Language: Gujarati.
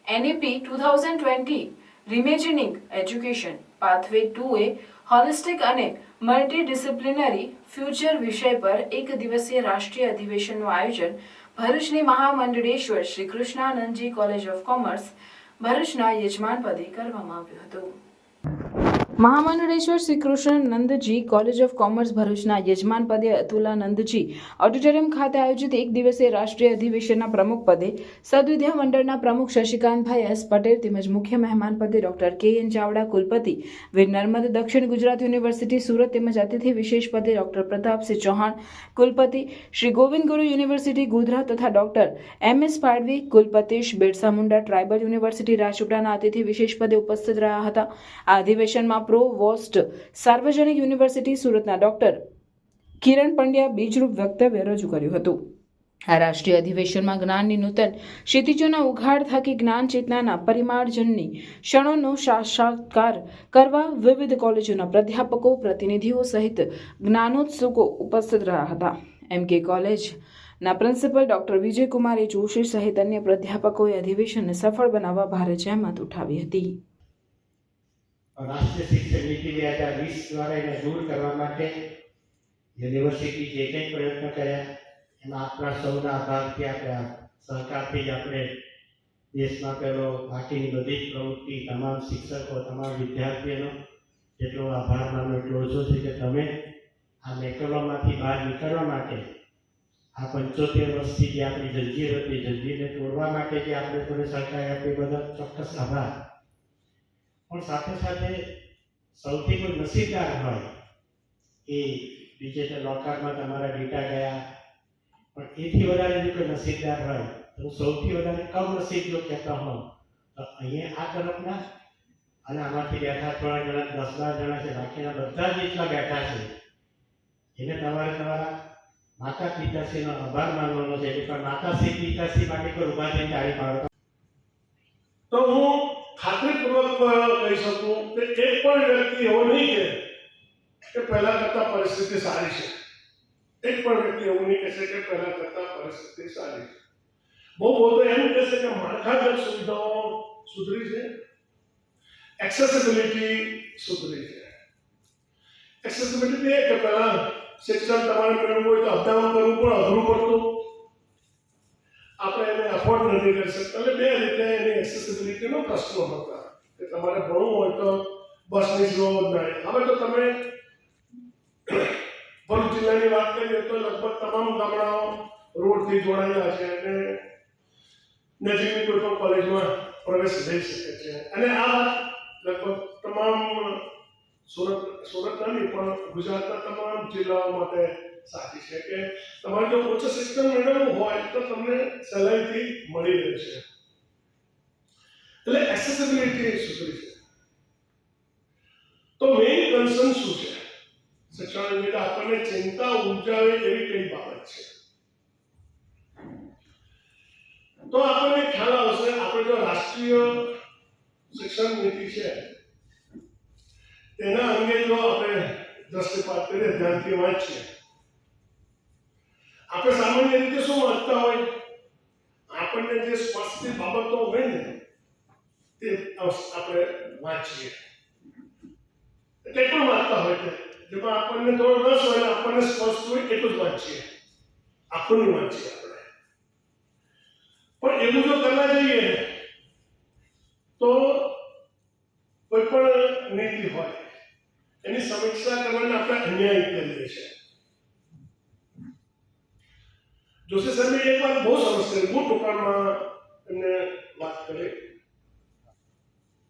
NEP 2020 Reimagining Education Pathway 2A holistic અને મલ્ટીડિસિપ્લિનરી ફ્યુચર વિષય પર એક દિવસીય રાષ્ટ્રીય અધિવેશનનું આયોજન ભરૂચની Mahamandaleshwar Shri કૃષ્ણાનંદજી college of commerce ભરૂચના યજમાનપદે કરવામાં આવ્યું હતું. Mahamandaleshwar Shri કૃષ્ણાનંદજી college of commerce ભરૂચના યજમાનપદે અતુલાનંદજી ઓડિટોરિયમ ખાતે આયોજિત એક દિવસીય રાષ્ટ્રીય અધિવેશનના પ્રમુખ પદે સદવિદ્યા મંડળના પ્રમુખ શશિકાંતભાઈ એસ પટેલ તેમજ મુખ્ય મહેમાન પદે ડોક્ટર KN ચાવડા કુલપતિ વીર નર્મદ દક્ષિણ ગુજરાત યુનિવર્સિટી સુરત તેમજ અતિથિ વિશેષ પદે ડોક્ટર પ્રતાપસિંહ ચૌહાણ કુલપતિ શ્રી ગોવિંદ ગુરુ યુનિવર્સિટી ગોધરા તથા ડોક્ટર MS પાડવી કુલપતિશ બિરસા મુંડા ટ્રાઇબલ યુનિવર્સિટી રાજપીપળાના અતિથિ વિશેષ પદે ઉપસ્થિત રહ્યા હતા. આ અધિવેશનમાં પ્રોવોસ્ટ સાર્વજનિક યુનિવર્સિટી સુરતના ડોક્ટર કિરણ પંડ્યા બીજરૂપ વક્તવ્ય રજૂ કર્યું હતું. આ રાષ્ટ્રીય અધિવેશનમાં જ્ઞાનની નૂતન ક્ષિતિજોના ઉઘાડ થકી જ્ઞાન ચેતનાના પરિમાર્જનની ક્ષણોનો સાક્ષાત્કાર કરવા વિવિધ કોલેજોના પ્રાધ્યાપકો પ્રતિનિધિઓ સહિત જ્ઞાનોત્સુકો ઉપસ્થિત રહ્યા હતા. MK કોલેજના પ્રિન્સિપલ ડોક્ટર વિજયકુમારી જોશી સહિત અન્ય પ્રાધ્યાપકોએ અધિવેશનને સફળ બનાવવા ભારે જહેમત ઉઠાવી હતી. રાષ્ટ્રીય શિક્ષણ નીતિ 2020 દ્વારા એને દૂર કરવા માટે યુનિવર્સિટી જે કંઈ પ્રયત્ન કર્યા એમાં આપણા સૌના આભારથી આપણે સહકારથી જ આપણે દેશમાં પેલો બાકીની બધી જ પ્રવૃત્તિ તમામ શિક્ષકો તમામ વિદ્યાર્થીઓનો જેટલો આભાર માનો એટલો ઓછો છે કે તમે આ મેકલોમાંથી બહાર નીકળવા માટે આ 75 વર્ષથી જે આપણી જંજીર હતી જંજીરને તોડવા માટે જે આપણે તમે સહકાર આપી બધા ચોક્કસ આભાર. પણ સાથે સાથે સૌથી કોઈ નસીબદાર હોય એ ડિજિટલ લોકરમાં તમારા ડેટા ગયા, પણ એથી વધારે જો કોઈ નસીબદાર હોય તો સૌથી વધારે કમનસીબ જો કહેતા હોઉં તો અહીંયા આ તરફના અને આમાંથી બેઠા થોડા જણા 10-12 જણા છે બાકીના બધા જ જેટલા બેઠા છે એને તમારે તમારા માતા પિતાશ્રીનો આભાર માનવાનો છે. એટલે પણ માતાશ્રી પિતાશ્રી માટે કોઈ ઉભા થઈને તાળી પાડો તો હું ખાતરીપૂર્વક કહી શકું કે એક પણ વ્યક્તિ એવો નહીં કે પહેલા કરતાં પરિસ્થિતિ સારી છે. એક પણ વ્યક્તિ એવું નહીં કહેશે કે પહેલા કરતાં પરિસ્થિતિ સારી છે. બહુ તો એમ કહેશે કે માળખાગત સુવિધાઓ સુધરી છે, એક્સેસિબિલિટી સુધરી છે. એક્સેસિબિલિટી એ કે પહેલા શિક્ષણ તમારે મેળવવું હોય તો અપડાઉન કરવું પણ અઘરું પડતું, આપણે એને અફોર્ડ નથી કરી શકતા. એટલે બે રીતે એની એક્સેસિબિલિટીનો પ્રશ્નો હતા કે તમારે ભણવું હોય તો બસની જરૂર નહીં. હવે તો તમે ભરૂચ જિલ્લાની વાત કરીએ તો લગભગ તમામ ગામડાઓ રોડથી જોડાયેલા છે અને નજીકની કોઈ પણ કોલેજમાં પ્રવેશ લઈ શકે છે. અને આ વાત લગભગ તમામ સુરત નહીં પણ ગુજરાતના તમામ જિલ્લાઓ માટે સાચી છે કે તમારે જો ઉચ્ચ શિક્ષણ મેળવવું હોય તો તમને સહેલાઈથી મળી રહેશે. એટલે એક્સેસિબિલિટી સુધરી છે. તો મેઇન કન્સર્ન શું છે શિક્ષણ અંગે આપણને ચિંતા ઉર્જાવે એવી કઈ બાબત છે તો આપણને ખ્યાલ આવશે. આપણે જો રાષ્ટ્રીય શિક્ષણ નીતિ છે તેના અંગે જો આપણે દ્રષ્ટિપાત કરીએ ધ્યાનથી વાંચીએ, આપણે સામાન્ય રીતે શું વાંચતા હોય, આપણને જે સ્પષ્ટ બાબતો હોય ને તે આપણે વાંચીએ. કંઈ પણ વાંચતા હોય છે જેમાં આપણને થોડો રસ હોય ને આપણને સ્પષ્ટ હોય એટલું જ વાંચીએ, આખું નહીં વાંચીએ આપણે. પણ એવું જો કરવા જઈએ તો કોઈ પણ નીતિ હોય એની સમીક્ષા કરવાને આપણે અન્યાય કરીએ છીએ. જોશી સાહેબે એક વાત બહુ સરસ કરી, બહુ ટૂંકાણમાં એમને વાત કરી